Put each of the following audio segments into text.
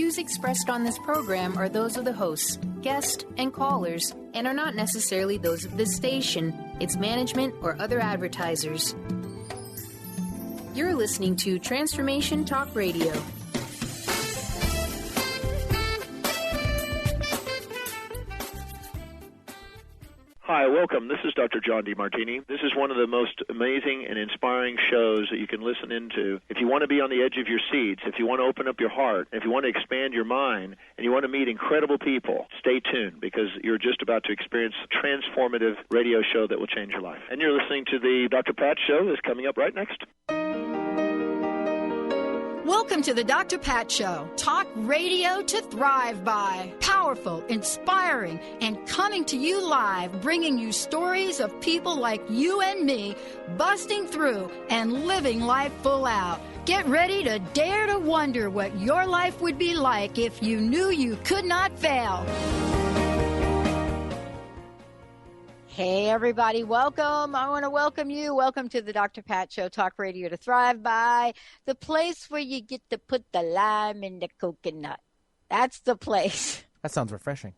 views expressed on this program are those of the hosts, guests, and callers, and are not necessarily those of this station, its management, or other advertisers. You're listening to Transformation Talk Radio. Hi, welcome. This is Dr. John DeMartini. This is one of the most amazing and inspiring shows that you can listen into. If you want to be on the edge of your seats, if you want to open up your heart, if you want to expand your mind, and you want to meet incredible people, stay tuned because you're just about to experience a transformative radio show that will change your life. And you're listening to the Dr. Pat Show that's coming up right next. Welcome to the Dr. Pat Show. Talk radio to thrive by. Powerful, inspiring, and coming to you live, bringing you stories of people like you and me, busting through and living life full out. Get ready to dare to wonder what your life would be like if you knew you could not fail. Hey, everybody. Welcome. I want to welcome you. Welcome to the Dr. Pat Show, Talk Radio to Thrive By, the place where you get to put the lime in the coconut. That's the place. That sounds refreshing.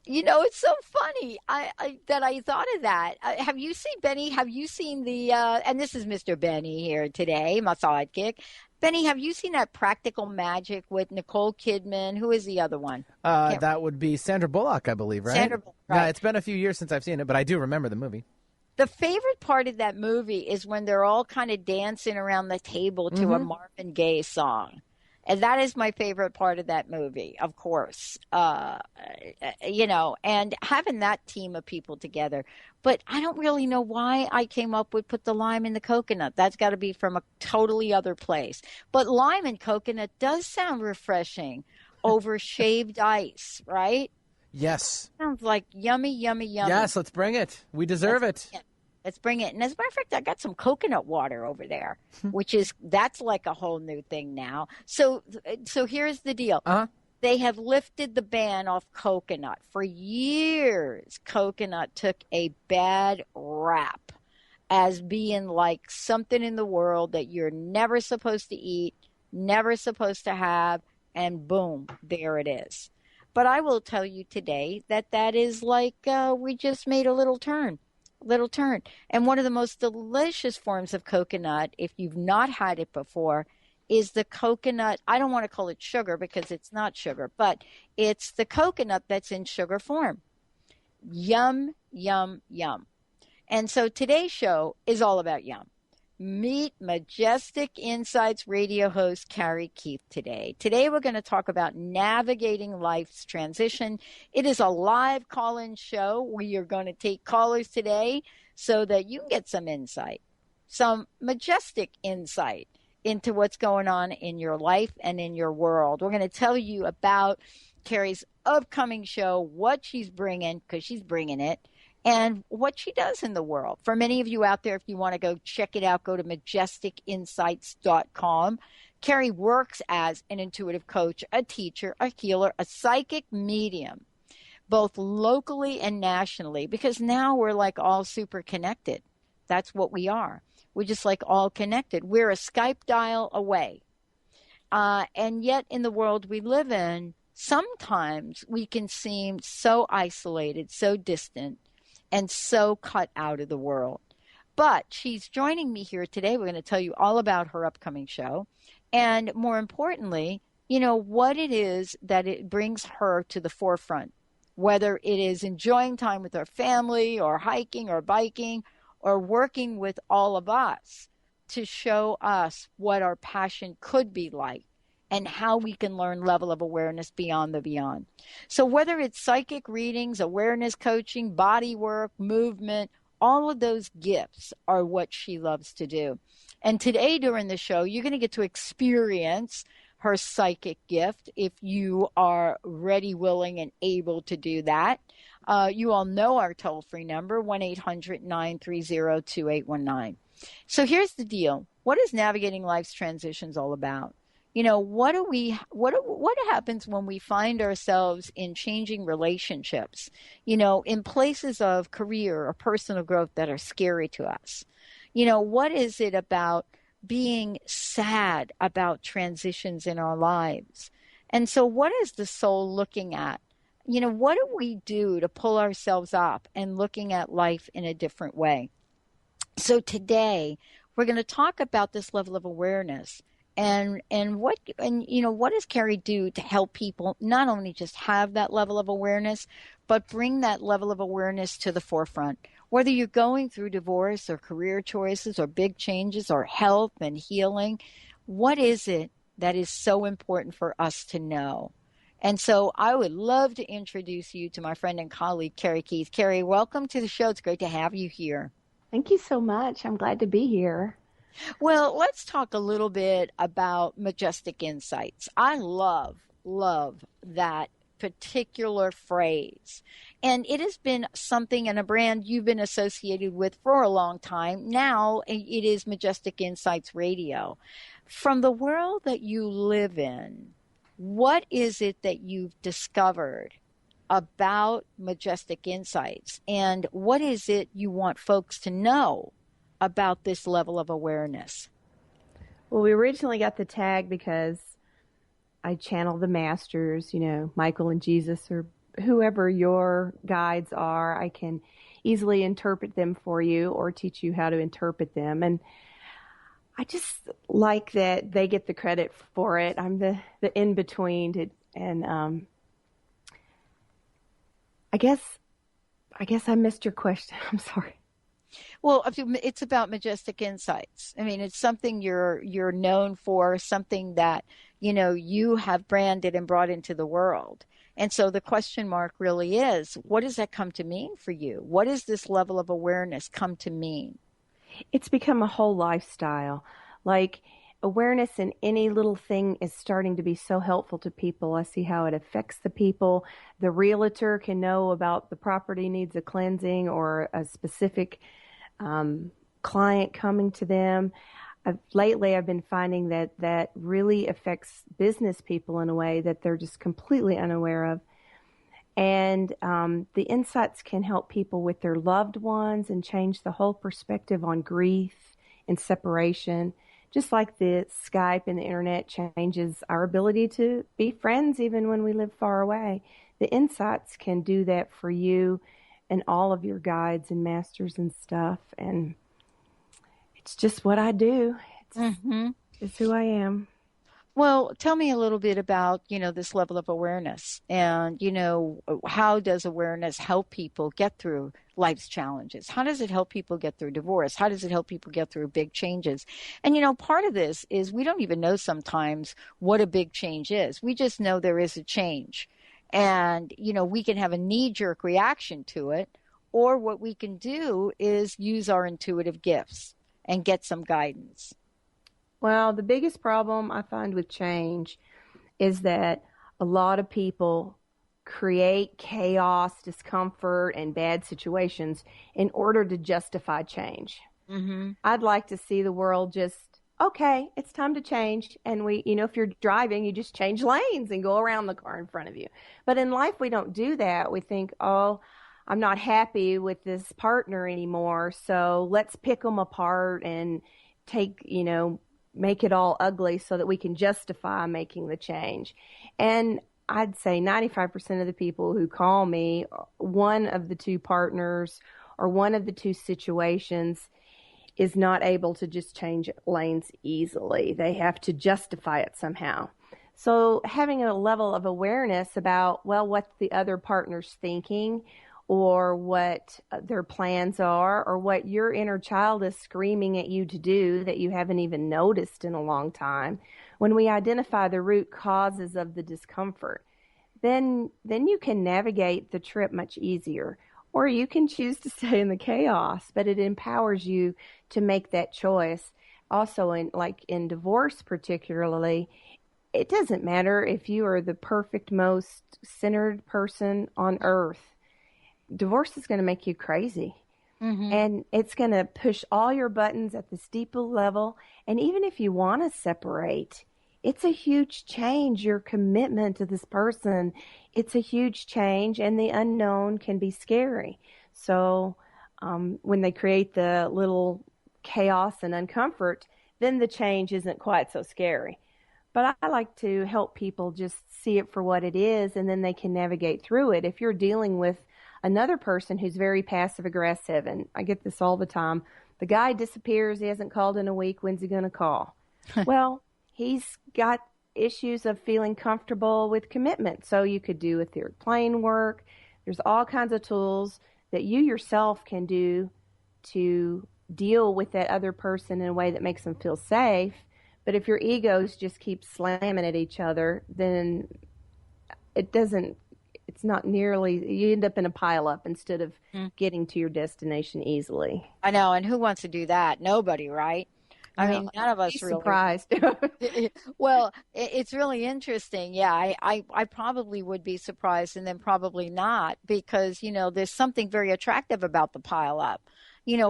You know, it's so funny that I thought of that. Have you seen, Benny, have you seen the, and this is Mr. Benny here today, my sidekick. Benny, have you seen that Practical Magic with Nicole Kidman? Who is the other one? That would be Sandra Bullock, I believe, right? Sandra Bullock, right. Yeah, it's been a few years since I've seen it, but I do remember the movie. The favorite part of that movie is when they're all kind of dancing around the table to a Marvin Gaye song. And that is my favorite part of that movie, of course, you know, and having that team of people together. But I don't really know why I came up with put the lime in the coconut. That's got to be from a totally other place. But lime and coconut does sound refreshing over shaved ice, right? Yes. Sounds like yummy, yummy, yummy. Yes, let's bring it. We deserve it. Let's bring it. And as a matter of fact, I got some coconut water over there, that's like a whole new thing now. So here's the deal. They have lifted the ban off coconut. For years, coconut took a bad rap as being like something in the world that you're never supposed to eat, never supposed to have, and boom, there it is. But I will tell you today that is like we just made a little turn. And one of the most delicious forms of coconut, if you've not had it before, is the coconut. I don't want to call it sugar because it's not sugar, but it's the coconut that's in sugar form. Yum, yum, yum. And so today's show is all about yum. Meet Majestic Insights radio host Karey Keith today. Today we're going to talk about navigating life's transition. It is a live call-in show where you're going to take callers today so that you can get some insight, some majestic insight into what's going on in your life and in your world. We're going to tell you about Karey's upcoming show, what she's bringing, because she's bringing it, and what she does in the world. For many of you out there, if you want to go check it out, go to majesticinsights.com. Karey works as an intuitive coach, a teacher, a healer, a psychic medium, both locally and nationally, because now we're like all super connected. That's what we are. We're just like all connected. We're a Skype dial away. And yet in the world we live in, sometimes we can seem so isolated, so distant, and so cut out of the world. But she's joining me here today. We're going to tell you all about her upcoming show. And more importantly, you know, what it is that it brings her to the forefront, whether it is enjoying time with her family or hiking or biking or working with all of us to show us what our passion could be like and how we can learn level of awareness beyond the beyond. So whether it's psychic readings, awareness coaching, body work, movement, all of those gifts are what she loves to do. And today during the show, you're going to get to experience her psychic gift if you are ready, willing, and able to do that. You all know our toll-free number, 1-800-930-2819. So here's the deal. What is navigating life's transitions all about? You know, what happens when we find ourselves in changing relationships, you know, in places of career or personal growth that are scary to us? You know, what is it about being sad about transitions in our lives. And so, what is the soul looking at? What do we do to pull ourselves up and looking at life in a different way? So today we're going to talk about this level of awareness and what does Karey do to help people not only just have that level of awareness, but bring that level of awareness to the forefront. Whether you're going through divorce or career choices or big changes or health and healing, what is it that is so important for us to know? And so I would love to introduce you to my friend and colleague, Karey Keith. Karey, welcome to the show. It's great to have you here. Thank you so much. I'm glad to be here. Well, let's talk a little bit about Majestic Insights. I love that particular phrase. And it has been something and a brand you've been associated with for a long time. Now it is Majestic Insights Radio. From the world that you live in, what is it that you've discovered about Majestic Insights, and what is it you want folks to know about this level of awareness? Well, we originally got the tag because I channel the masters, Michael and Jesus, or whoever your guides are. I can easily interpret them for you or teach you how to interpret them. And I just like that they get the credit for it. I'm the in-between, and I guess I missed your question. I'm sorry. Well, it's about Majestic Insights. I mean, it's something you're known for, something that, you have branded and brought into the world. And so the question mark really is, what does that come to mean for you? What does this level of awareness come to mean? It's become a whole lifestyle. Like, awareness in any little thing is starting to be so helpful to people. I see how it affects the people. The realtor can know about the property needs a cleansing or a specific client coming to them. Lately, I've been finding that really affects business people in a way that they're just completely unaware of. And the insights can help people with their loved ones and change the whole perspective on grief and separation. Just like the Skype and the internet changes our ability to be friends even when we live far away. The insights can do that for you and all of your guides and masters and stuff. And it's just what I do. It's who I am. Well, tell me a little bit about, this level of awareness and, how does awareness help people get through life's challenges? How does it help people get through divorce? How does it help people get through big changes? And, part of this is we don't even know sometimes what a big change is. We just know there is a change. And, we can have a knee-jerk reaction to it, or what we can do is use our intuitive gifts and get some guidance. Well, the biggest problem I find with change is that a lot of people create chaos, discomfort, and bad situations in order to justify change. Mm-hmm. I'd like to see the world just, okay, it's time to change. And if you're driving, you just change lanes and go around the car in front of you. But in life, we don't do that. We think, oh, I'm not happy with this partner anymore, so let's pick them apart and make it all ugly so that we can justify making the change. And I'd say 95% of the people who call me, one of the two partners or one of the two situations is not able to just change lanes easily. They have to justify it somehow. So having a level of awareness about, what the other partner's thinking or what their plans are, or what your inner child is screaming at you to do that you haven't even noticed in a long time. When we identify the root causes of the discomfort, then you can navigate the trip much easier. Or you can choose to stay in the chaos, but it empowers you to make that choice. Also, in divorce particularly, it doesn't matter if you are the perfect, most centered person on earth. Divorce is going to make you crazy. Mm-hmm. And it's going to push all your buttons at this deeper level. And even if you want to separate, it's a huge change. Your commitment to this person, it's a huge change, and the unknown can be scary. So when they create the little chaos and uncomfort, then the change isn't quite so scary. But I like to help people just see it for what it is, and then they can navigate through it. If you're dealing with another person who's very passive aggressive, and I get this all the time, the guy disappears, he hasn't called in a week, when's he going to call? Well, he's got issues of feeling comfortable with commitment. So you could do etheric plane work. There's all kinds of tools that you yourself can do to deal with that other person in a way that makes them feel safe. But if your egos just keep slamming at each other, then it's not nearly, you end up in a pile up instead of getting to your destination easily. I know. And who wants to do that? Nobody, right? I mean, none of us really. Surprised. Well, it's really interesting. Yeah, I probably would be surprised, and then probably not, because, there's something very attractive about the pile up.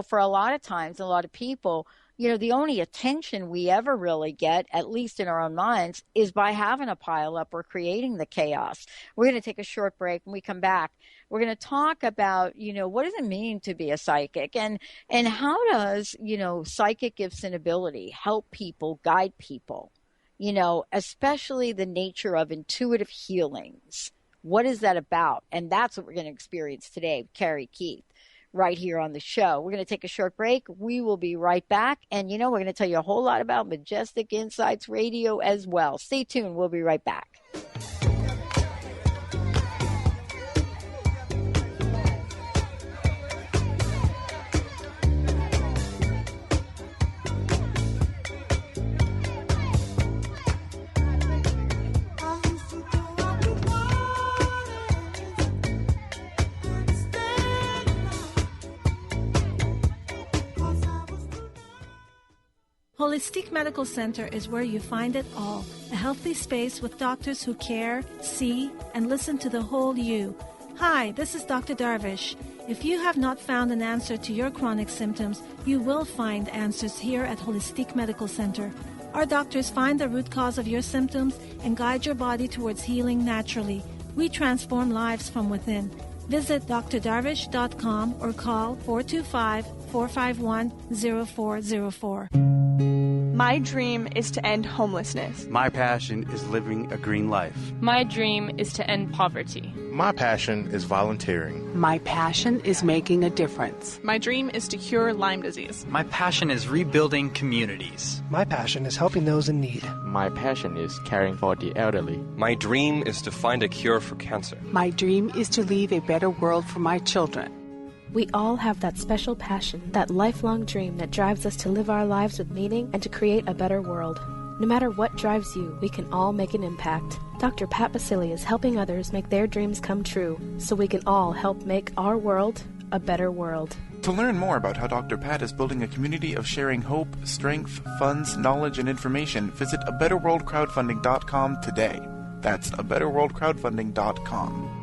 For a lot of times, a lot of people, the only attention we ever really get, at least in our own minds, is by having a pile up or creating the chaos. We're going to take a short break. When we come back, we're going to talk about, what does it mean to be a psychic, and how does, psychic gifts and ability help people, guide people, especially the nature of intuitive healings. What is that about? And that's what we're going to experience today with Karey Keith, right here on the show. We're going to take a short break. We will be right back. And, we're going to tell you a whole lot about Majestic Insights Radio as well. Stay tuned. We'll be right back. Holistic Medical Center is where you find it all. A healthy space with doctors who care, see, and listen to the whole you. Hi, this is Dr. Darvish. If you have not found an answer to your chronic symptoms, you will find answers here at Holistic Medical Center. Our doctors find the root cause of your symptoms and guide your body towards healing naturally. We transform lives from within. Visit drdarvish.com or call 425-451-0404. My dream is to end homelessness. My passion is living a green life. My dream is to end poverty. My passion is volunteering. My passion is making a difference. My dream is to cure Lyme disease. My passion is rebuilding communities. My passion is helping those in need. My passion is caring for the elderly. My dream is to find a cure for cancer. My dream is to leave a better world for my children. We all have that special passion, that lifelong dream that drives us to live our lives with meaning and to create a better world. No matter what drives you, we can all make an impact. Dr. Pat Basili is helping others make their dreams come true, so we can all help make our world a better world. To learn more about how Dr. Pat is building a community of sharing hope, strength, funds, knowledge, and information, visit abetterworldcrowdfunding.com today. That's abetterworldcrowdfunding.com.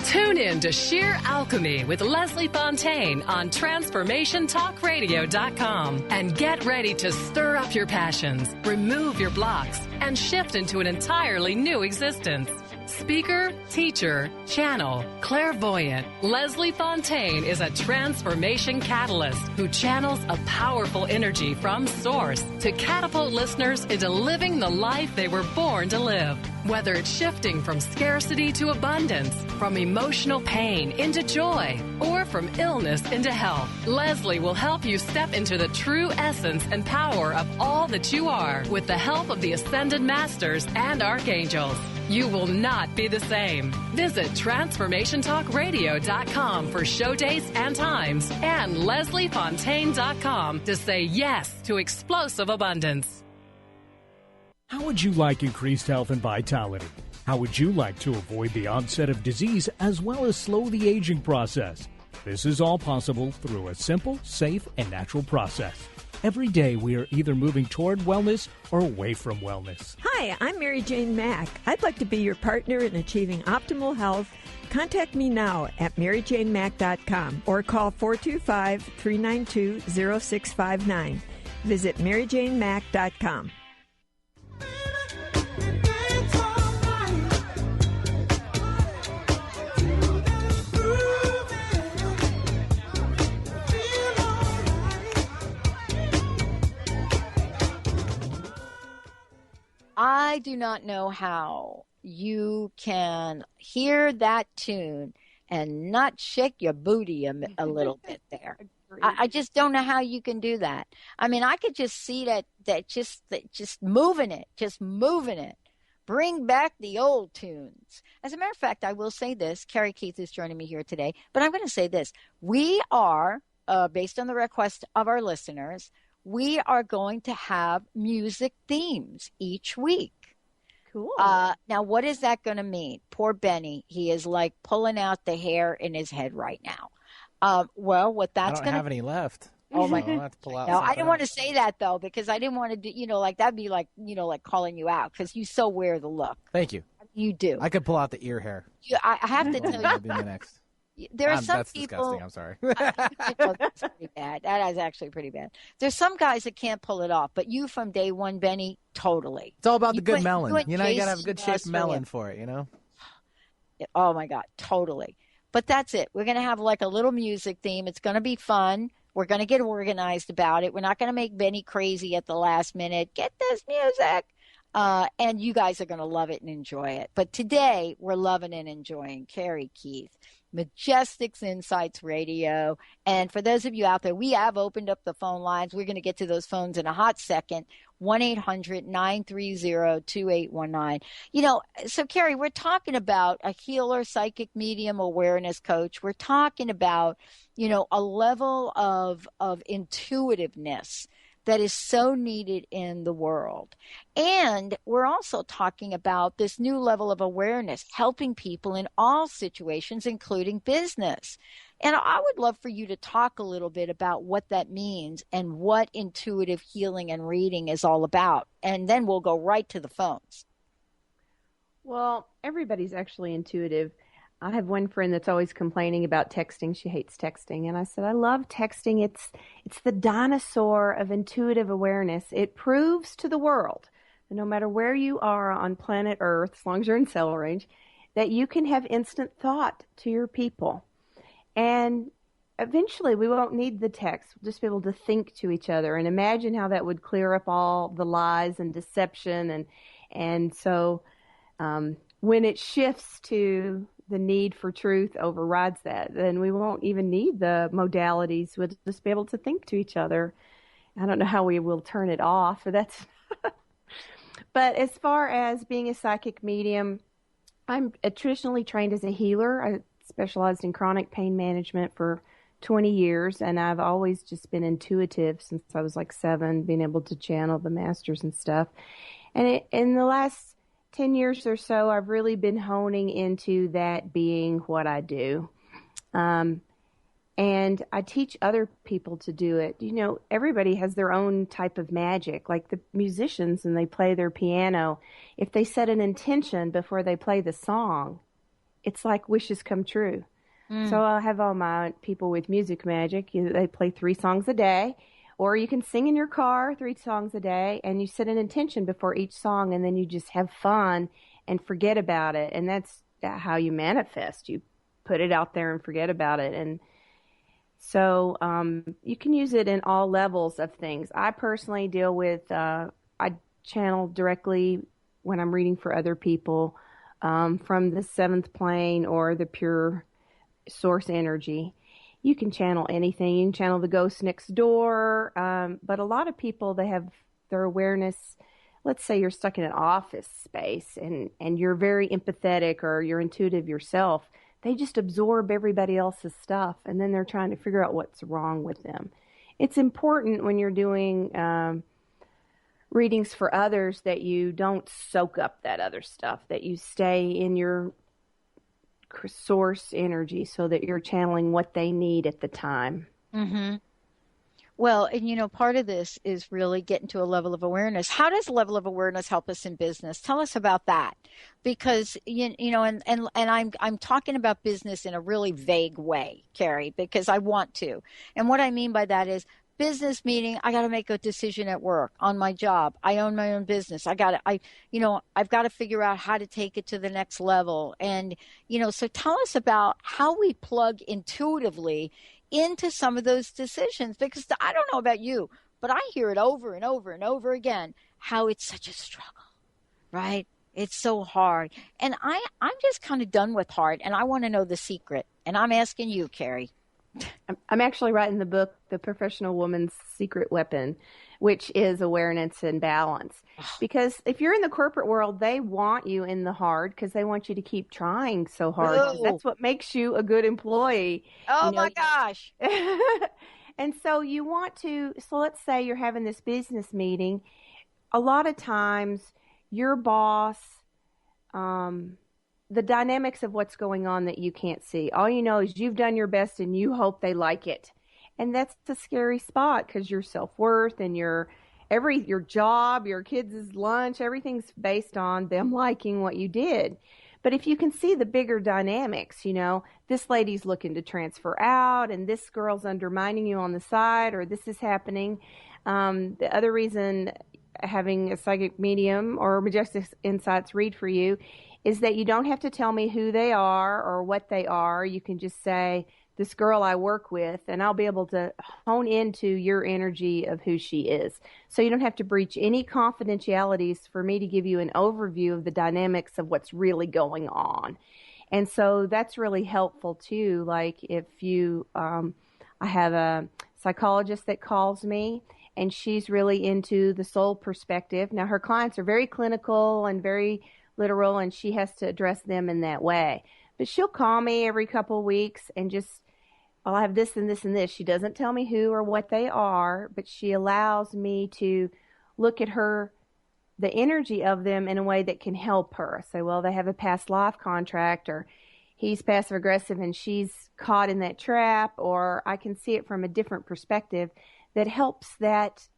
Tune in to Sheer Alchemy with Leslie Fontaine on TransformationTalkRadio.com and get ready to stir up your passions, remove your blocks, and shift into an entirely new existence. Speaker, teacher, channel, clairvoyant, Leslie Fontaine is a transformation catalyst who channels a powerful energy from source to catapult listeners into living the life they were born to live. Whether it's shifting from scarcity to abundance, from emotional pain into joy, or from illness into health, Leslie will help you step into the true essence and power of all that you are with the help of the Ascended Masters and Archangels. You will not be the same. Visit TransformationTalkRadio.com for show dates and times and LeslieFontaine.com to say yes to explosive abundance. How would you like increased health and vitality? How would you like to avoid the onset of disease as well as slow the aging process? This is all possible through a simple, safe, and natural process. Every day we are either moving toward wellness or away from wellness. Hi, I'm Mary Jane Mack. I'd like to be your partner in achieving optimal health. Contact me now at maryjanemack.com or call 425-392-0659. Visit maryjanemack.com. I do not know how you can hear that tune and not shake your booty a little bit there. I just don't know how you can do that. I mean, I could just see that just moving it. Bring back the old tunes. As a matter of fact, I will say this. Karey Keith is joining me here today, but I'm going to say this. We are, based on the request of our listeners, we are going to have music themes each week. Cool. Now, what is that going to mean? Poor Benny. He is like pulling out the hair in his head right now. Well, what that's going to... I don't have any left. Oh my God! No, I didn't want to say that though, because I didn't want to do, like that'd be like, like calling you out, because you so wear the look. Thank you. You do. I could pull out the ear hair. I have to tell you. That'd be the next. There are some that's people. Disgusting. I'm sorry. That's pretty bad. That is actually pretty bad. There's some guys that can't pull it off, but you from day one, Benny, totally. It's all about the good melon. You gotta Jason have a good shaped melon for it. Oh my God, totally. But that's it. We're gonna have like a little music theme. It's gonna be fun. We're going to get organized about it. We're not going to make Benny crazy at the last minute. Get this music. And you guys are going to love it and enjoy it. But today, we're loving and enjoying Karey Keith, Majestics Insights Radio. And for those of you out there, we have opened up the phone lines. We're going to get to those phones in a hot second. 1-800-930-2819. So Karey, we're talking about a healer, psychic medium, awareness coach. We're talking about, a level of intuitiveness that is so needed in the world. And we're also talking about this new level of awareness, helping people in all situations, including business. And I would love for you to talk a little bit about what that means and what intuitive healing and reading is all about. And then we'll go right to the phones. Well, everybody's actually intuitive. I have one friend that's always complaining about texting. She hates texting. And I said, I love texting. It's the dinosaur of intuitive awareness. It proves to the world that no matter where you are on planet Earth, as long as you're in cell range, that you can have instant thought to your people. And eventually we won't need the text. We'll just be able to think to each other and imagine how that would clear up all the lies and deception. And so when it shifts to the need for truth overrides that, then we won't even need the modalities. We'll just be able to think to each other. I don't know how we will turn it off. But as far as being a psychic medium, I'm traditionally trained as a healer. I specialized in chronic pain management for 20 years, and I've always just been intuitive since I was like 7, being able to channel the masters and stuff. And in the last 10 years or so, I've really been honing into that being what I do. And I teach other people to do it. Everybody has their own type of magic, like the musicians, and they play their piano. If they set an intention before they play the song, it's like wishes come true. So I have all my people with music magic. They play 3 songs a day, or you can sing in your car 3 songs a day, and you set an intention before each song, and then you just have fun and forget about it. And that's how you manifest. You put it out there and forget about it. And so you can use it in all levels of things. I personally deal with, I channel directly when I'm reading for other people from the 7th plane or the pure source energy. You can channel anything. You can channel the ghost next door. But a lot of people, they have their awareness. Let's say you're stuck in an office space and you're very empathetic or you're intuitive yourself. They just absorb everybody else's stuff, and then they're trying to figure out what's wrong with them. It's important when you're doing readings for others that you don't soak up that other stuff, that you stay in your source energy so that you're channeling what they need at the time. Mm-hmm. Well, and part of this is really getting to a level of awareness. How does level of awareness help us in business? Tell us about that, because and I'm talking about business in a really vague way, Karey, because I want to. And what I mean by that is business meaning I got to make a decision at work, on my job. I own my own business. I've got to figure out how to take it to the next level. And so tell us about how we plug intuitively into some of those decisions, because I don't know about you, but I hear it over and over and over again, how it's such a struggle. right? It's so hard. And I'm just kind of done with hard, and I want to know the secret. And I'm asking you, Karey. I'm actually writing the book, The Professional Woman's Secret Weapon, which is awareness and balance. Because if you're in the corporate world, they want you in the hard because they want you to keep trying so hard. That's what makes you a good employee. Oh, my gosh. And so you want to, so let's say you're having this business meeting. A lot of times your boss, the dynamics of what's going on that you can't see. All you know is you've done your best and you hope they like it. And that's a scary spot because your self-worth and your job, your kids' lunch, everything's based on them liking what you did. But if you can see the bigger dynamics, this lady's looking to transfer out and this girl's undermining you on the side, or this is happening. The other reason having a psychic medium or Majestic Insights read for you is that you don't have to tell me who they are or what they are. You can just say, this girl I work with, and I'll be able to hone into your energy of who she is. So you don't have to breach any confidentialities for me to give you an overview of the dynamics of what's really going on. And so that's really helpful too. Like if you, I have a psychologist that calls me, and she's really into the soul perspective. Now her clients are very clinical and very literal, and she has to address them in that way. But she'll call me every couple of weeks and just, I'll have this and this and this. She doesn't tell me who or what they are, but she allows me to look at the energy of them in a way that can help her. Say, well, they have a past life contract, or he's passive aggressive and she's caught in that trap, or I can see it from a different perspective that helps that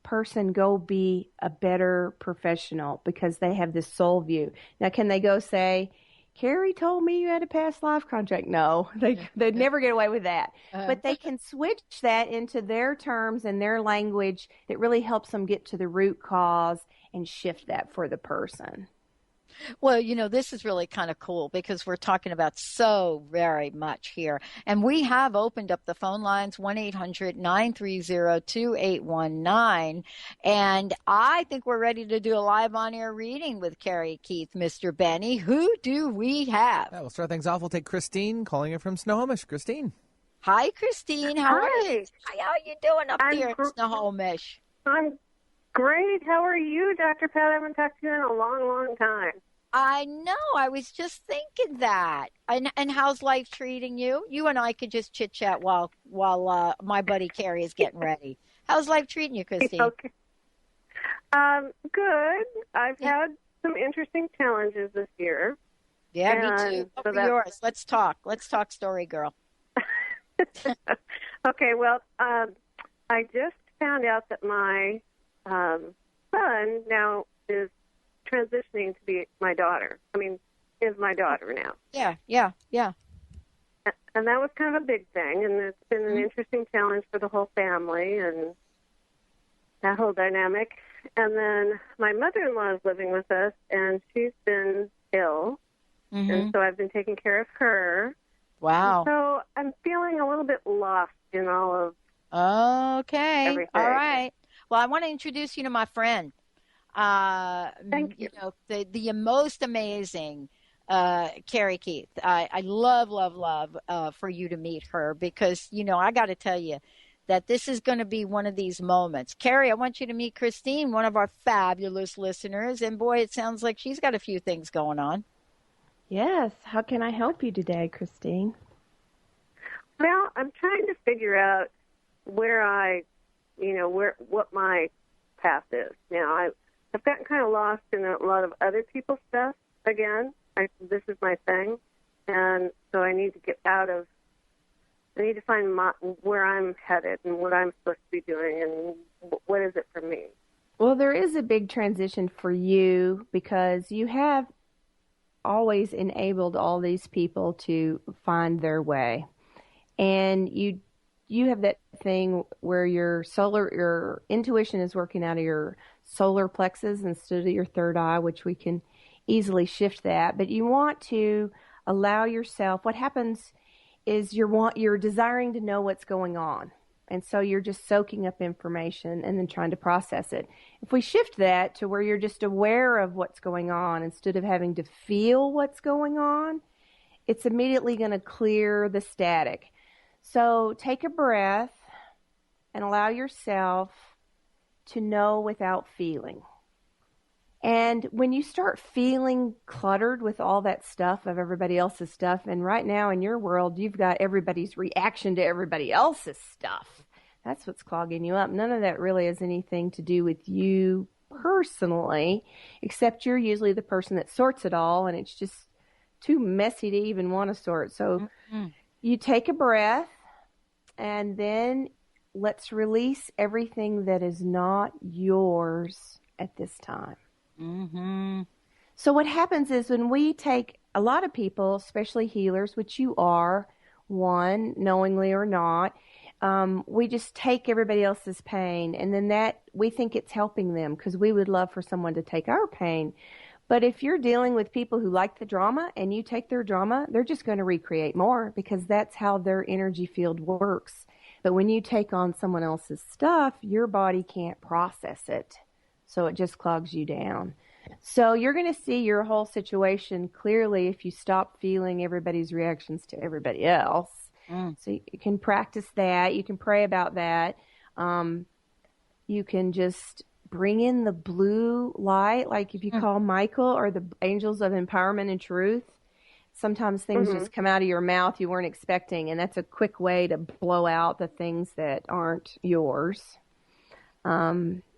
person go be a better professional because they have this soul view. Now, can they go say, Karey told me you had a past life contract? No, they'd never get away with that. But they can switch that into their terms and their language that really helps them get to the root cause and shift that for the person. Well, this is really kind of cool because we're talking about so very much here. And we have opened up the phone lines, 1-800-930-2819. And I think we're ready to do a live on-air reading with Karey Keith, Mr. Benny. Who do we have? Yeah, we'll start things off. We'll take Christine, calling in from Snohomish. Christine. Hi, Christine. How are you? How are you doing up there in Snohomish? I'm great. How are you, Dr. Pat? I haven't talked to you in a long, long time. I know. I was just thinking that. And how's life treating you? You and I could just chit-chat while my buddy Karey is getting ready. How's life treating you, Christine? Okay. Good. I've had some interesting challenges this year. Yeah, me too. What are yours? Let's talk. Let's talk story, girl. Okay, well, I just found out that my son now is transitioning to be my daughter. Is my daughter now. Yeah. And that was kind of a big thing, and it's been an interesting challenge for the whole family and that whole dynamic. And then my mother-in-law is living with us, and she's been ill, and so I've been taking care of her. Wow. And so I'm feeling a little bit lost in all of everything. All right. Well, I want to introduce you to my friend. Thank you. The most amazing Karey Keith. I love for you to meet her because, I got to tell you that this is going to be one of these moments. Karey, I want you to meet Christine, one of our fabulous listeners. And boy, it sounds like she's got a few things going on. Yes. How can I help you today, Christine? Well, I'm trying to figure out what my path is. Now, I've gotten kind of lost in a lot of other people's stuff again. This is my thing. And so I need to find where I'm headed and what I'm supposed to be doing and what is it for me. Well, there is a big transition for you because you have always enabled all these people to find their way. And you have that thing where your intuition is working out of your solar plexus instead of your third eye, which we can easily shift that. But you want to allow yourself, what happens is you're desiring to know what's going on. And so you're just soaking up information and then trying to process it. If we shift that to where you're just aware of what's going on instead of having to feel what's going on, it's immediately going to clear the static. So take a breath and allow yourself to know without feeling. And when you start feeling cluttered with all that stuff of everybody else's stuff, and right now in your world, you've got everybody's reaction to everybody else's stuff. That's what's clogging you up. None of that really has anything to do with you personally, except you're usually the person that sorts it all, and it's just too messy to even want to sort. So you take a breath, and then let's release everything that is not yours at this time. So what happens is when we take, a lot of people, especially healers, which you are, one, knowingly or not, we just take everybody else's pain, and then that we think it's helping them because we would love for someone to take our pain. But if you're dealing with people who like the drama and you take their drama, they're just going to recreate more because that's how their energy field works. But when you take on someone else's stuff, your body can't process it. So it just clogs you down. So you're going to see your whole situation clearly if you stop feeling everybody's reactions to everybody else. So you can practice that. You can pray about that. You can just bring in the blue light, like if you call Michael or the angels of empowerment and truth. Sometimes things just come out of your mouth you weren't expecting, and that's a quick way to blow out the things that aren't yours.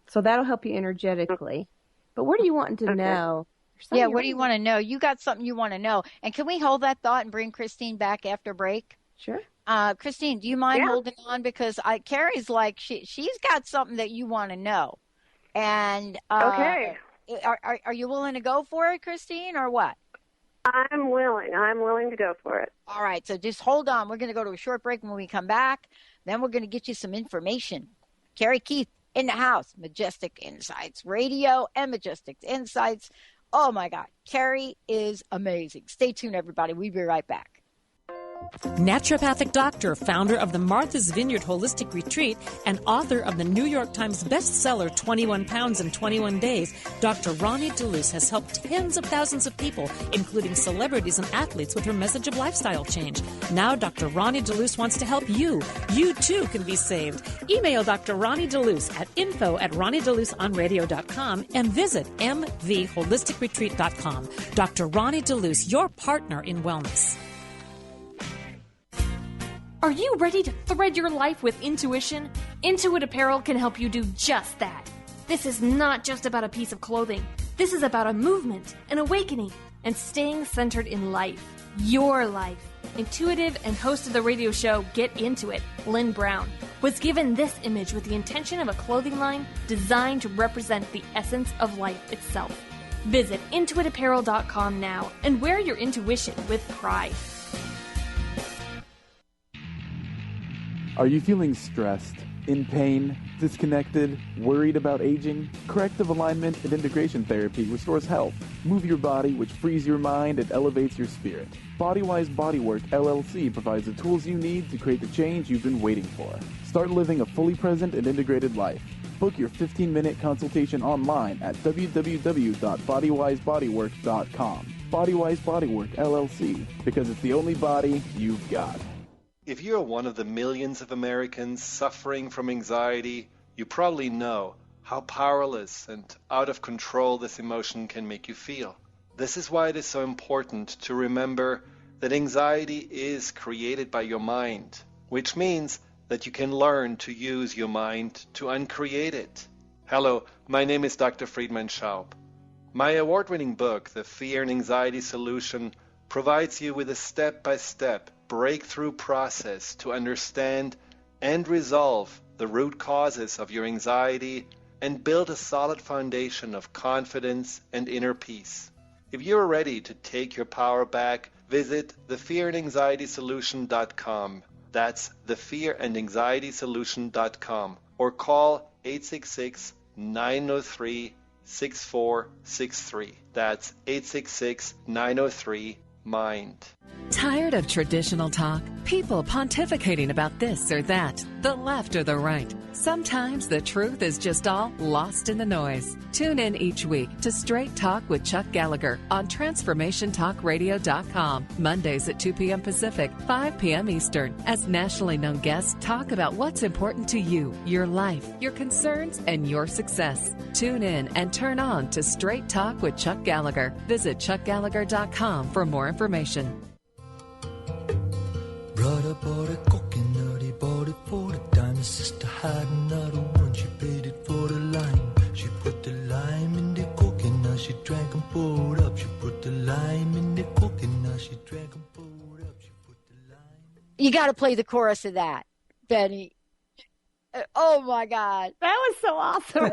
So that'll help you energetically. But what do you want to know? Yeah, what do you want to know? You got something you want to know. And can we hold that thought and bring Christine back after break? Sure. Christine, do you mind holding on? Because Karey's like, she's got something that you want to know. And okay. Are you willing to go for it, Christine, or what? I'm willing. I'm willing to go for it. All right, so just hold on. We're going to go to a short break. When we come back, then we're going to get you some information. Karey Keith in the house, Majestic Insights Radio and Majestic Insights. Oh, my God. Karey is amazing. Stay tuned, everybody. We'll be right back. Naturopathic doctor, founder of the Martha's Vineyard Holistic Retreat, and author of the New York Times bestseller 21 Pounds in 21 Days, Dr. Ronnie DeLuce has helped tens of thousands of people, including celebrities and athletes, with her message of lifestyle change. Now Dr. Ronnie DeLuce wants to help you. You, too, can be saved. Email Dr. Ronnie DeLuce at info@ronniedeluceonradio.com and visit mvholisticretreat.com. Dr. Ronnie DeLuce, your partner in wellness. Are you ready to thread your life with intuition? Intuit Apparel can help you do just that. This is not just about a piece of clothing. This is about a movement, an awakening, and staying centered in life. Your life. Intuitive and host of the radio show Get Into It, Lynn Brown, was given this image with the intention of a clothing line designed to represent the essence of life itself. Visit intuitapparel.com now and wear your intuition with pride. Are you feeling stressed, in pain, disconnected, worried about aging? Corrective alignment and integration therapy restores health. Move your body, which frees your mind and elevates your spirit. Bodywise Bodywork LLC provides the tools you need to create the change you've been waiting for. Start living a fully present and integrated life. Book your 15-minute consultation online at www.bodywisebodywork.com. Bodywise Bodywork LLC, because it's the only body you've got. If you're one of the millions of Americans suffering from anxiety, you probably know how powerless and out of control this emotion can make you feel. This is why it is so important to remember that anxiety is created by your mind, which means that you can learn to use your mind to uncreate it. Hello, my name is Dr. Friedman Schaub. My award-winning book, The Fear and Anxiety Solution, provides you with a step-by-step breakthrough process to understand and resolve the root causes of your anxiety and build a solid foundation of confidence and inner peace. If you're ready to take your power back, visit thefearandanxietysolution.com. That's thefearandanxietysolution.com, or call 866-903-6463. That's 866-903-MIND. Tired of traditional talk? People pontificating about this or that, the left or the right. Sometimes the truth is just all lost in the noise. Tune in each week to Straight Talk with Chuck Gallagher on TransformationTalkRadio.com, Mondays at 2 p.m. Pacific, 5 p.m. Eastern, as nationally known guests talk about what's important to you, your life, your concerns, and your success. Tune in and turn on to Straight Talk with Chuck Gallagher. Visit ChuckGallagher.com for more information. Brother bought a coconut, he bought it for the dime. His sister had another one, she paid it for the lime. She put the lime in the coconut, she drank and poured up. She put the lime in the coconut, she drank and poured up. She put the lime. You got to play the chorus of that, Benny. Oh my God, that was so awesome.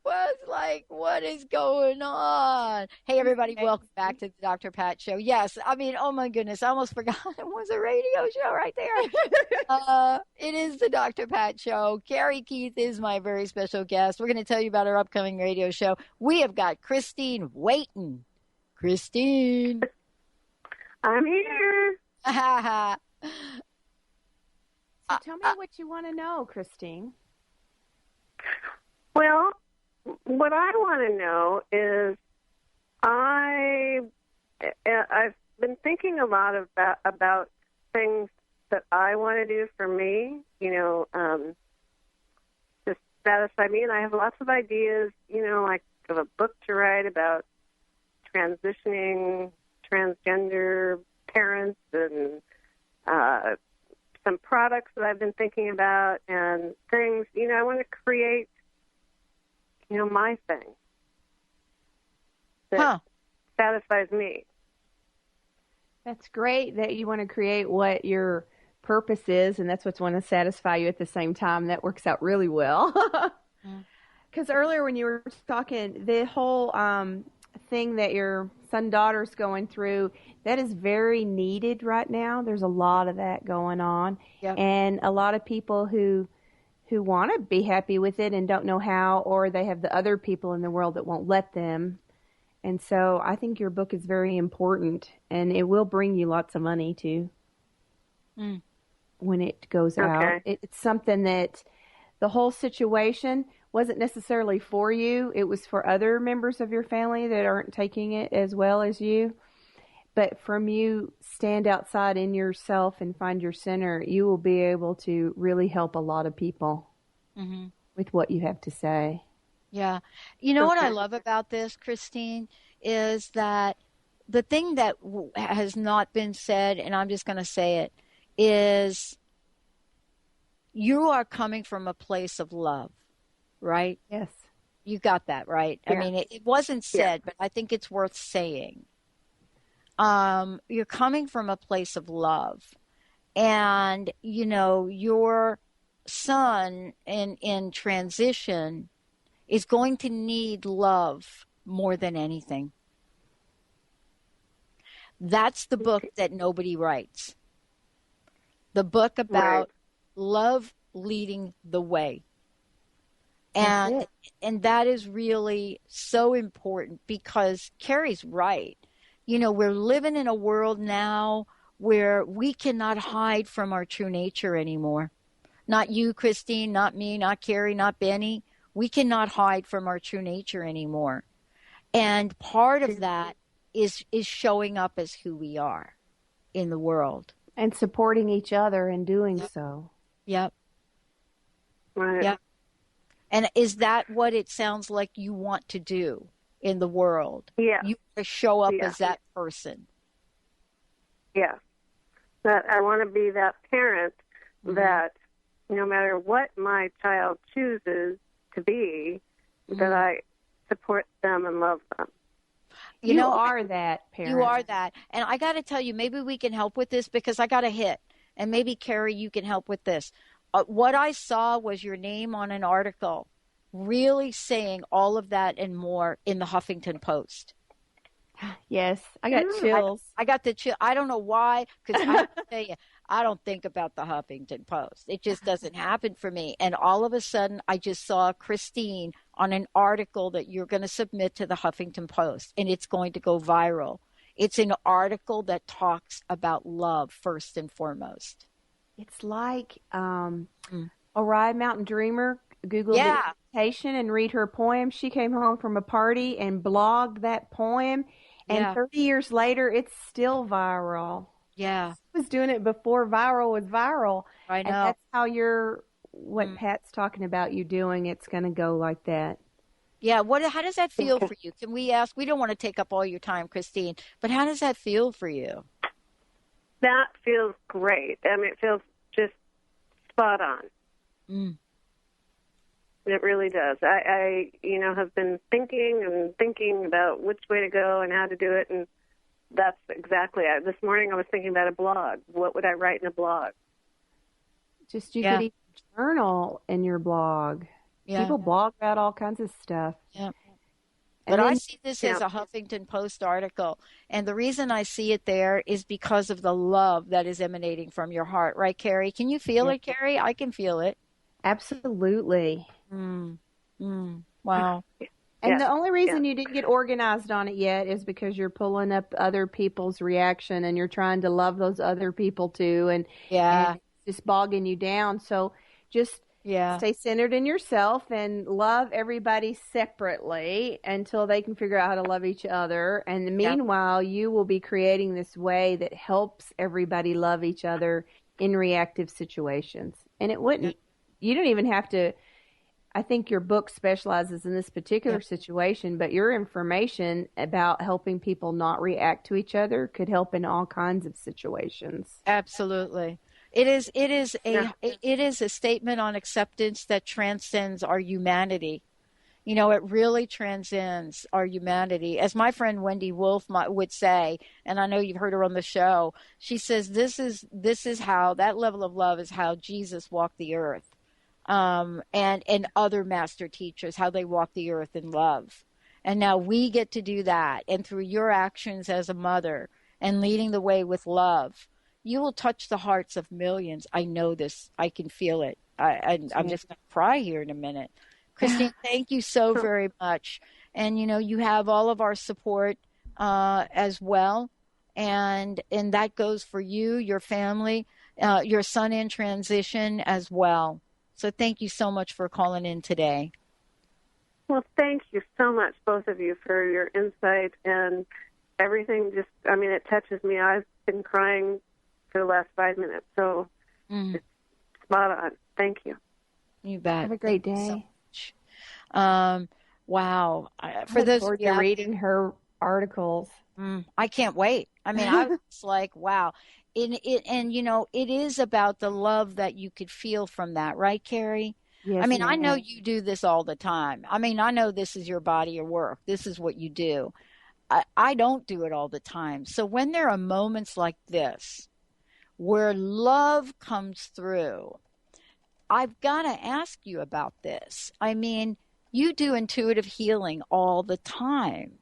Was like, what is going on? Hey, everybody, welcome back to the Dr. Pat Show. Yes, I mean, oh my goodness, I almost forgot it was a radio show right there. It is the Dr. Pat Show. Karey Keith is my very special guest. We're going to tell you about our upcoming radio show. We have got Christine waiting. Christine. I'm here. So tell me what you want to know, Christine. Well, what I want to know is I've been thinking a lot about things that I want to do for me, to satisfy me. And I have lots of ideas, like of a book to write about transitioning transgender parents and some products that I've been thinking about and things. I want to create my thing that satisfies me. That's great that you want to create what your purpose is, and that's what's going to satisfy you at the same time. That works out really well. Because earlier when you were talking, the whole thing that your son-daughter's going through, that is very needed right now. There's a lot of that going on. Yep. And a lot of people who want to be happy with it and don't know how, or they have the other people in the world that won't let them. And so I think your book is very important, and it will bring you lots of money too when it goes out. It's something that the whole situation wasn't necessarily for you. It was for other members of your family that aren't taking it as well as you. But from you stand outside in yourself and find your center, you will be able to really help a lot of people with what you have to say. Yeah. What I love about this, Christine, is that the thing that has not been said, and I'm just going to say it, is you are coming from a place of love, right? Yes. You got that, right? Yeah. I mean, it wasn't said, but I think it's worth saying. You're coming from a place of love, and your son in transition is going to need love more than anything. That's the book that nobody writes. The book about love leading the way. And that is really so important, because Karey's right. We're living in a world now where we cannot hide from our true nature anymore. Not you, Christine, not me, not Karey, not Benny. We cannot hide from our true nature anymore. And part of that is showing up as who we are in the world. And supporting each other in doing so. Yep. Right. Yep. And is that what it sounds like you want to do in the world? Yeah. You want to show up as that person. Yeah. That I want to be that parent that no matter what my child chooses to be, that I support them and love them. You are that parent. You are that. And I got to tell you, maybe we can help with this, because I got a hit. And maybe, Karey, you can help with this. What I saw was your name on an article really saying all of that and more in the Huffington Post. Yes, I got chills. I got the chill. I don't know why, because I have to tell you, I don't think about the Huffington Post. It just doesn't happen for me. And all of a sudden, I just saw Christine on an article that you're going to submit to the Huffington Post, and it's going to go viral. It's an article that talks about love first and foremost. It's like Orion Mountain Dreamer. Google the invitation and read her poem. She came home from a party and blogged that poem, and 30 years later, it's still viral. Yeah. She was doing it before viral was viral. I know. And that's how what Pat's talking about you doing, it's going to go like that. Yeah. How does that feel for you? Can we ask? We don't want to take up all your time, Christine, but how does that feel for you? That feels great. I mean, it feels just spot on. It really does. I have been thinking about which way to go and how to do it, and that's exactly it. This morning I was thinking about a blog. What would I write in a blog? Just you could even journal in your blog. Yeah. People blog about all kinds of stuff. Yeah. But I see this as a Huffington Post article, and the reason I see it there is because of the love that is emanating from your heart, right, Karey? Can you feel it, Karey? I can feel it. Absolutely. Wow. And the only reason you didn't get organized on it yet is because you're pulling up other people's reaction and you're trying to love those other people too, and it's just bogging you down. So just stay centered in yourself and love everybody separately until they can figure out how to love each other. And meanwhile, you will be creating this way that helps everybody love each other in reactive situations. And you don't even have to, I think your book specializes in this particular situation, but your information about helping people not react to each other could help in all kinds of situations. Absolutely. It is a statement on acceptance that transcends our humanity. You know, it really transcends our humanity. As my friend Wendy Wolf would say, and I know you've heard her on the show, she says this is how, that level of love is how Jesus walked the earth. And other master teachers, how they walk the earth in love. And now we get to do that. And through your actions as a mother and leading the way with love, you will touch the hearts of millions. I know this. I can feel it. I'm just going to cry here in a minute. Christine, thank you so very much. And, you have all of our support as well. And that goes for you, your family, your son in transition as well. So thank you so much for calling in today. Well, thank you so much, both of you, for your insight and everything. It touches me. I've been crying for the last 5 minutes, so it's spot on. Thank you. You bet. Have a great day. So wow. For those of you reading her articles. I can't wait. I was like, wow. It is about the love that you could feel from that, right, Karey? Yes, I know you do this all the time. I know this is your body of work. This is what you do. I don't do it all the time. So when there are moments like this where love comes through, I've got to ask you about this. You do intuitive healing all the time.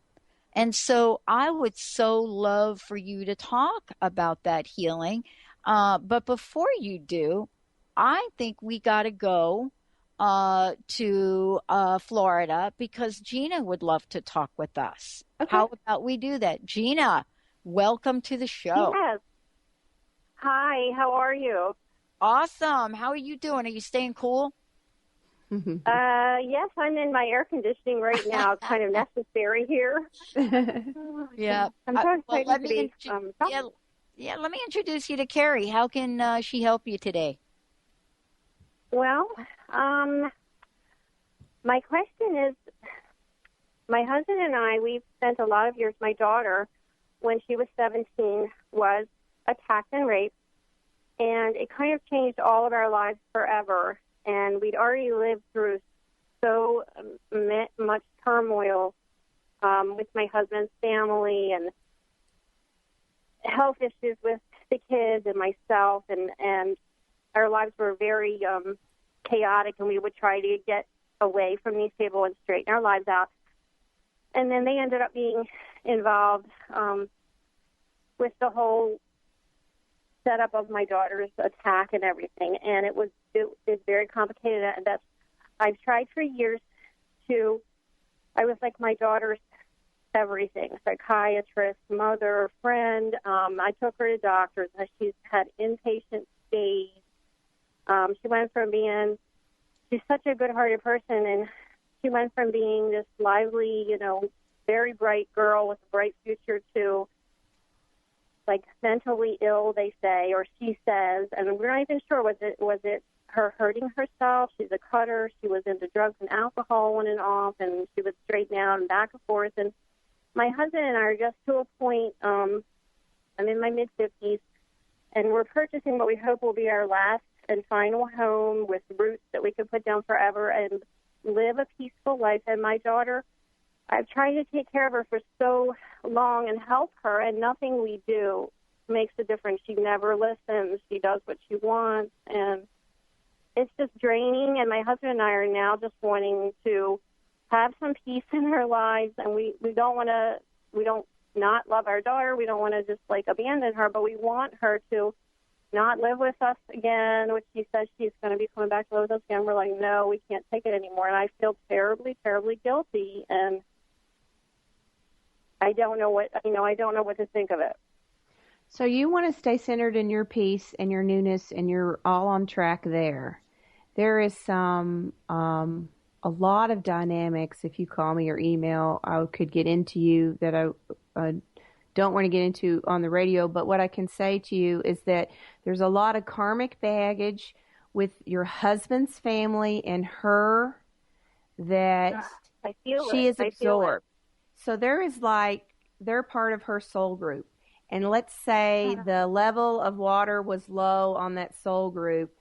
And so I would so love for you to talk about that healing. But before you do, I think we got to go to Florida because Gina would love to talk with us. Okay. How about we do that? Gina, welcome to the show. Yes. Hi, how are you? Awesome. How are you doing? Are you staying cool? Yes, I'm in my air conditioning right now. It's kind of necessary here. Yeah. Let me introduce you to Karey. How can she help you today? Well, my question is, my husband and I, we've spent a lot of years, my daughter, when she was 17, was attacked and raped, and it kind of changed all of our lives forever. And we'd already lived through so much turmoil with my husband's family and health issues with the kids and myself, and our lives were very chaotic, and we would try to get away from these people and straighten our lives out. And then they ended up being involved with the whole setup of my daughter's attack and everything, and it was very complicated. I've tried for years I was like my daughter's everything, psychiatrist, mother, friend. I took her to doctors. She's had inpatient stays. She went from being, she's such a good-hearted person, and she went from being this lively, very bright girl with a bright future to, like, mentally ill, they say, or she says, and we're not even sure. Was it her hurting herself? She's a cutter. She was into drugs and alcohol on and off, and she would straighten out and back and forth. And my husband and I are just to a point, I'm in my mid-50s, and we're purchasing what we hope will be our last and final home with roots that we can put down forever and live a peaceful life. And my daughter, I've tried to take care of her for so long and help her, and nothing we do makes a difference. She never listens. She does what she wants, and it's just draining. And my husband and I are now just wanting to have some peace in our lives, and we don't not love our daughter. We don't want to just, like, abandon her, but we want her to not live with us again, which she says she's going to be coming back to live with us again. We're like, no, we can't take it anymore. And I feel terribly, terribly guilty, and I don't know what to think of it. So you want to stay centered in your peace and your newness, and you're all on track there. There is some a lot of dynamics. If you call me or email, I could get into you that I don't want to get into on the radio. But what I can say to you is that there's a lot of karmic baggage with your husband's family and her that she is absorbed. So there is, like, they're part of her soul group. And let's say the level of water was low on that soul group,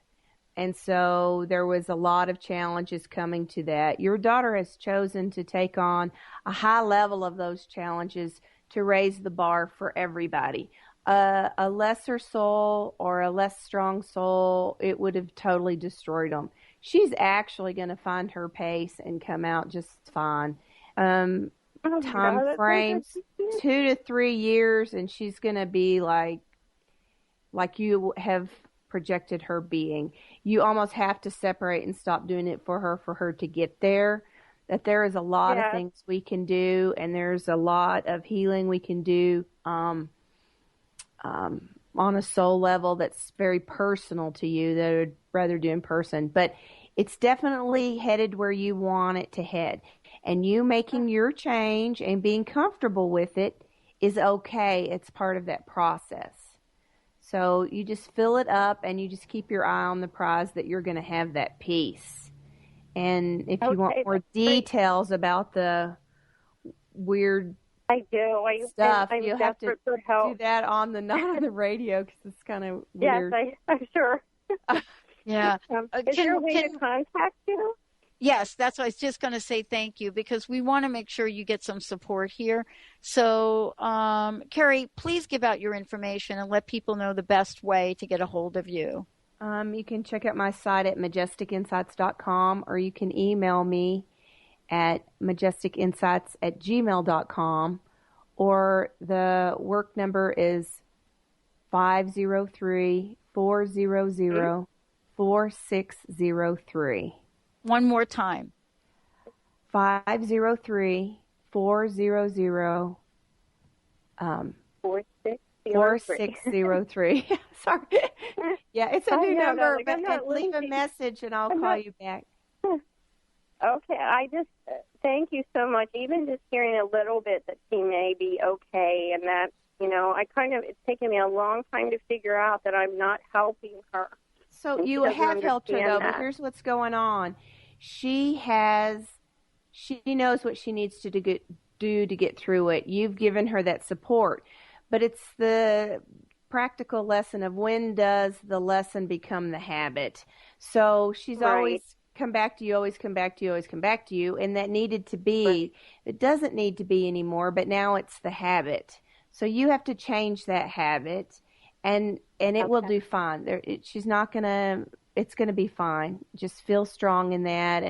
and so there was a lot of challenges coming to that. Your daughter has chosen to take on a high level of those challenges to raise the bar for everybody. A lesser soul or a less strong soul, it would have totally destroyed them. She's actually going to find her pace and come out just fine. Time frames, 2 to 3 years, and she's going to be like you have projected her being. You almost have to separate and stop doing it for her to get there. That there is a lot of things we can do, and there's a lot of healing we can do on a soul level that's very personal to you that I would rather do in person. But it's definitely headed where you want it to head. And you making your change and being comfortable with it is okay. It's part of that process. So you just fill it up, and you just keep your eye on the prize that you're going to have that peace. And if you want more details about the weird stuff, you'll have to do that not on the radio, because it's kind of weird. Yes, I'm sure. Yeah. Is there a way to contact you? Yes, that's what I was just going to say. Thank you, because we want to make sure you get some support here. So, Karey, please give out your information and let people know the best way to get a hold of you. You can check out my site at majesticinsights.com, or you can email me at majesticinsights@gmail.com, or the work number is 503-400-4603. One more time. 503-400 4603. Sorry. Yeah, it's a new number, but leave a message and I'll call you back. Okay, I just thank you so much. Even just hearing a little bit that she may be okay, and that, it's taken me a long time to figure out that I'm not helping her. So you have helped her, though, but here's what's going on. She knows what she needs to do to get through it. You've given her that support. But it's the practical lesson of when does the lesson become the habit. So she's always come back to you, always come back to you, always come back to you, and that needed to be. It doesn't need to be anymore, but now it's the habit. So you have to change that habit, and it will do fine. She's not gonna. It's gonna be fine. Just feel strong in that,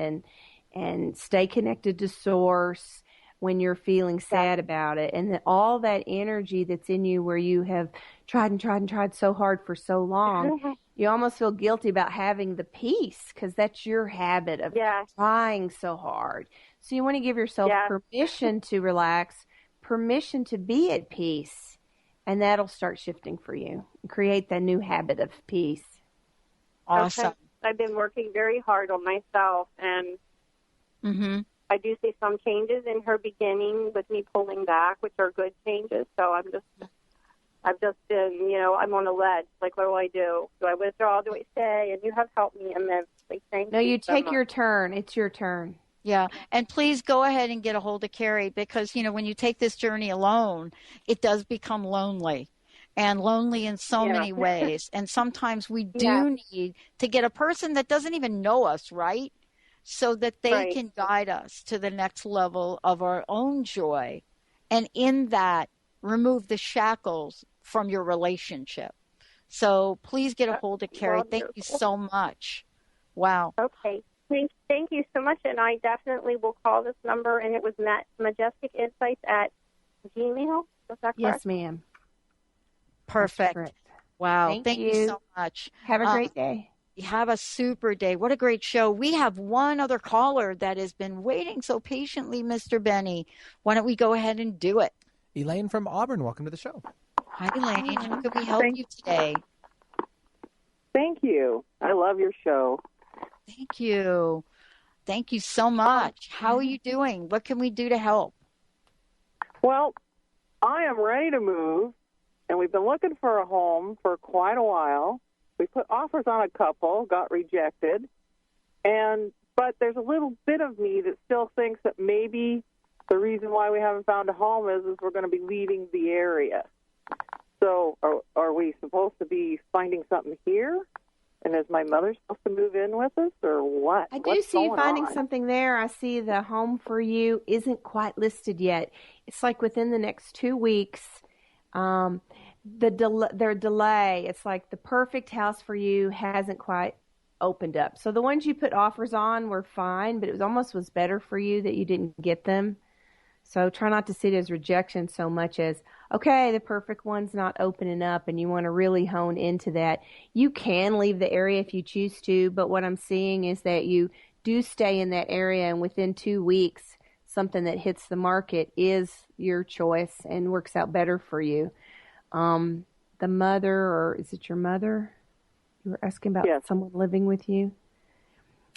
and stay connected to Source when you're feeling sad about it, and all that energy that's in you where you have tried and tried and tried so hard for so long, you almost feel guilty about having the peace, because that's your habit of trying so hard. So you want to give yourself permission to relax, permission to be at peace, and that'll start shifting for you and create that new habit of peace. Awesome. Okay. I've been working very hard on myself, and I do see some changes in her beginning with me pulling back, which are good changes. So I've just been, I'm on a ledge. Like, what do? Do I withdraw? Do I stay? And you have helped me immensely. Thank you. No, you so take much. your turn. It's your turn. Yeah. And please go ahead and get a hold of Karey, because, when you take this journey alone, it does become lonely, and lonely in so many ways. And sometimes we do need to get a person that doesn't even know us, right? So that they can guide us to the next level of our own joy. And in that, remove the shackles from your relationship. So please get a hold of Karey. Thank you so much. Wow. Okay. Thank you so much. And I definitely will call this number. And it was majesticinsights@gmail. Was that correct? Yes, ma'am. Perfect. Wow. Thank you so much. Have a great day. Have a super day. What a great show. We have one other caller that has been waiting so patiently, Mr. Benny. Why don't we go ahead and do it? Elaine from Auburn, welcome to the show. Hi, Elaine. How can we help you today? Thank you. I love your show. Thank you. Thank you so much. How are you doing? What can we do to help? Well, I am ready to move, and we've been looking for a home for quite a while. We put offers on a couple, got rejected, but there's a little bit of me that still thinks that maybe the reason why we haven't found a home is we're going to be leaving the area. So are we supposed to be finding something here? And is my mother supposed to move in with us, or what? I do see you finding something there. I see the home for you isn't quite listed yet. It's like within the next 2 weeks. Their delay, it's like the perfect house for you hasn't quite opened up. So the ones you put offers on were fine, but it was better for you that you didn't get them. So try not to see it as rejection so much as, okay, the perfect one's not opening up, and you want to really hone into that. You can leave the area if you choose to, but what I'm seeing is that you do stay in that area, and within 2 weeks, something that hits the market is your choice and works out better for you. The mother, or is it your mother? You were asking about someone living with you.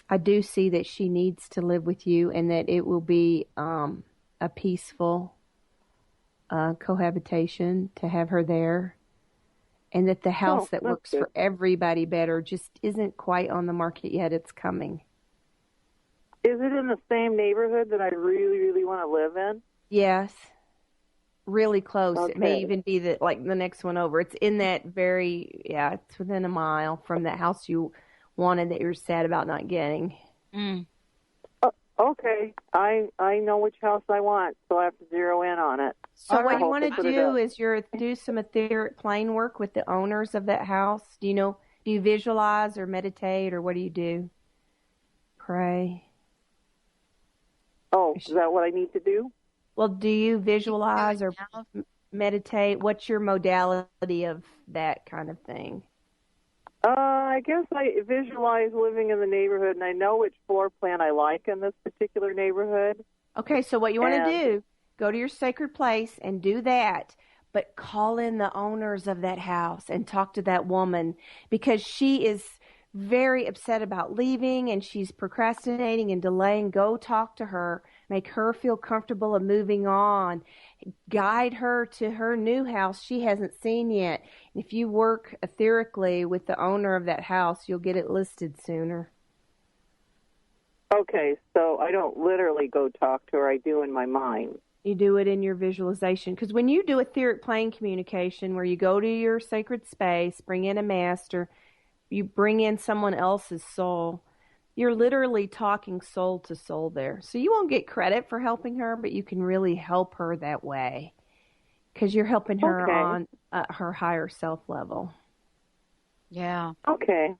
I do see that she needs to live with you, and that it will be a peaceful cohabitation to have her there, and that the house that works for everybody better just isn't quite on the market yet. It's coming. Is it in the same neighborhood that I really, really want to live in? Yes. Really close. Okay. It may even be the next one over. It's in that it's within a mile from the house you wanted that you're sad about not getting. Okay. I know which house I want, so I have to zero in on it. So what you want to do is do some etheric plane work with the owners of that house. Do you visualize or meditate, or what do you do? Pray. Oh, is that what I need to do? Well, do you visualize or meditate? What's your modality of that kind of thing? I guess I visualize living in the neighborhood, and I know which floor plan I like in this particular neighborhood. Okay, so what you want to do, go to your sacred place and do that, but call in the owners of that house and talk to that woman, because she is very upset about leaving and she's procrastinating and delaying. Go talk to her, make her feel comfortable of moving on, guide her to her new house she hasn't seen yet. And if you work etherically with the owner of that house, you'll get it listed sooner. Okay, so I don't literally go talk to her, I do in my mind. You do it in your visualization, because when you do etheric plane communication, where you go to your sacred space, bring in a master, you bring in someone else's soul, you're literally talking soul to soul there. So you won't get credit for helping her, but you can really help her that way, because you're helping her on her higher self level. Yeah. Okay.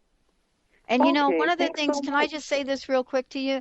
And, one of the things, can I just say this real quick to you?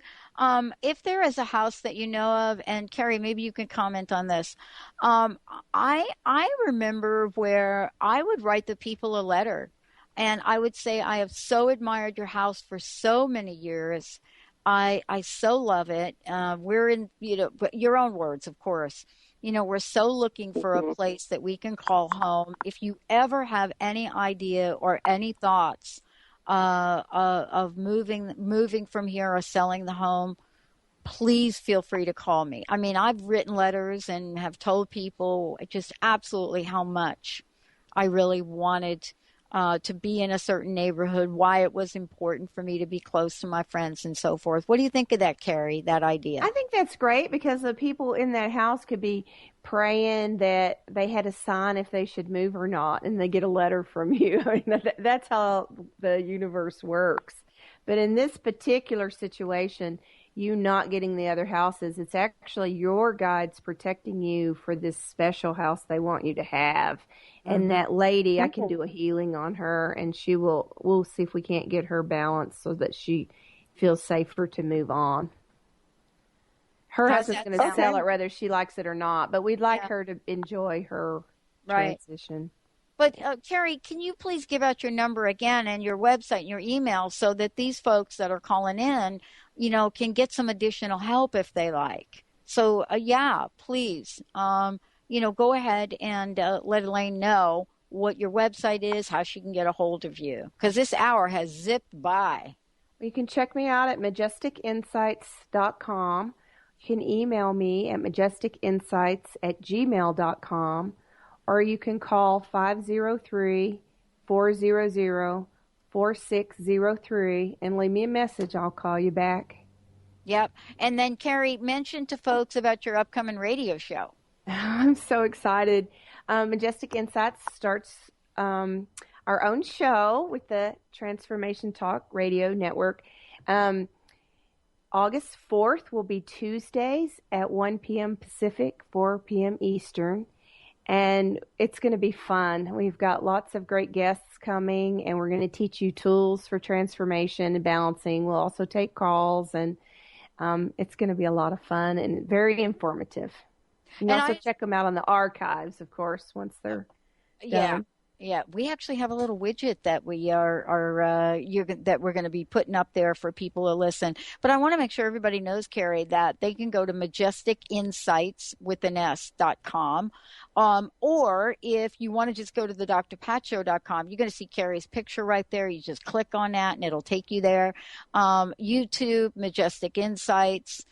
If there is a house that you know of, and Karey, maybe you can comment on this. I remember where I would write the people a letter, and I would say, I have so admired your house for so many years. I so love it. We're in, but your own words, of course. We're so looking for a place that we can call home. If you ever have any idea or any thoughts of moving from here or selling the home, please feel free to call me. I mean, I've written letters and have told people just absolutely how much I really wanted to be in a certain neighborhood, why it was important for me to be close to my friends and so forth. What do you think of that, Karey, that idea? I think that's great because the people in that house could be praying that they had a sign if they should move or not, and they get a letter from you. I mean, that's how the universe works. But in this particular situation, you not getting the other houses, it's actually your guides protecting you for this special house they want you to have. And that lady, I can do a healing on her, and we'll see if we can't get her balanced so that she feels safer to move on. Her husband's going to sell it whether she likes it or not, but we'd like her to enjoy her transition. But Karey, can you please give out your number again and your website and your email so that these folks that are calling in, can get some additional help if they like? So, please, go ahead and let Elaine know what your website is, how she can get a hold of you, because this hour has zipped by. You can check me out at majesticinsights.com. You can email me at majesticinsights@gmail.com, or you can call 503-400-4603 and leave me a message. I'll call you back. Yep. And then, Karey, mention to folks about your upcoming radio show. I'm so excited. Majestic Insights starts our own show with the Transformation Talk Radio Network. August 4th will be Tuesdays at 1 p.m. Pacific, 4 p.m. Eastern. And it's going to be fun. We've got lots of great guests coming, and we're going to teach you tools for transformation and balancing. We'll also take calls, and it's going to be a lot of fun and very informative. You can also check them out on the archives, of course, once they're done. Yeah, we actually have a little widget that we that we're going to be putting up there for people to listen. But I want to make sure everybody knows, Karey, that they can go to majesticinsights.com. Or if you want to just go to the drpatshow.com, you're going to see Karey's picture right there. You just click on that and it'll take you there. YouTube, Majestic Insights,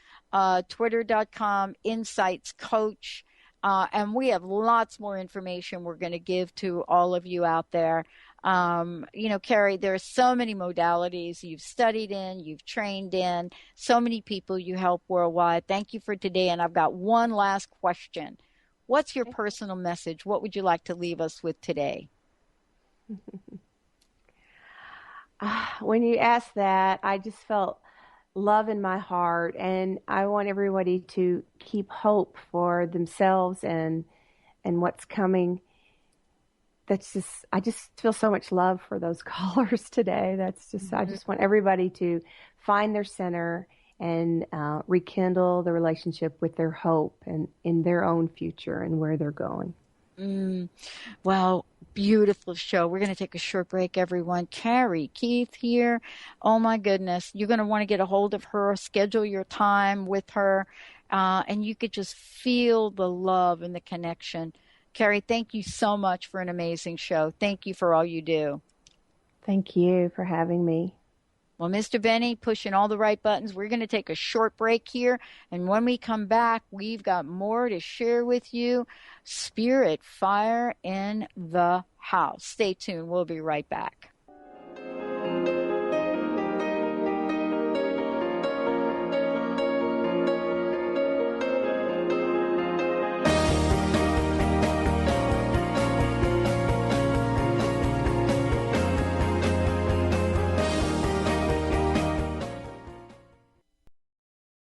twitter.com, Insights Coach. And we have lots more information we're going to give to all of you out there. Karey, there are so many modalities you've studied in, you've trained in, so many people you help worldwide. Thank you for today. And I've got one last question. What's your personal message? What would you like to leave us with today? When you asked that, I just felt love in my heart, and I want everybody to keep hope for themselves and what's coming. I just feel so much love for those callers today. I just want everybody to find their center and rekindle the relationship with their hope and in their own future and where they're going. Well, beautiful show. We're going to take a short break, everyone. Karey Keith here. Oh, my goodness. You're going to want to get a hold of her, schedule your time with her, and you could just feel the love and the connection. Karey, thank you so much for an amazing show. Thank you for all you do. Thank you for having me. Well, Mr. Benny, pushing all the right buttons. We're going to take a short break here. And when we come back, we've got more to share with you. Spirit fire in the house. Stay tuned. We'll be right back.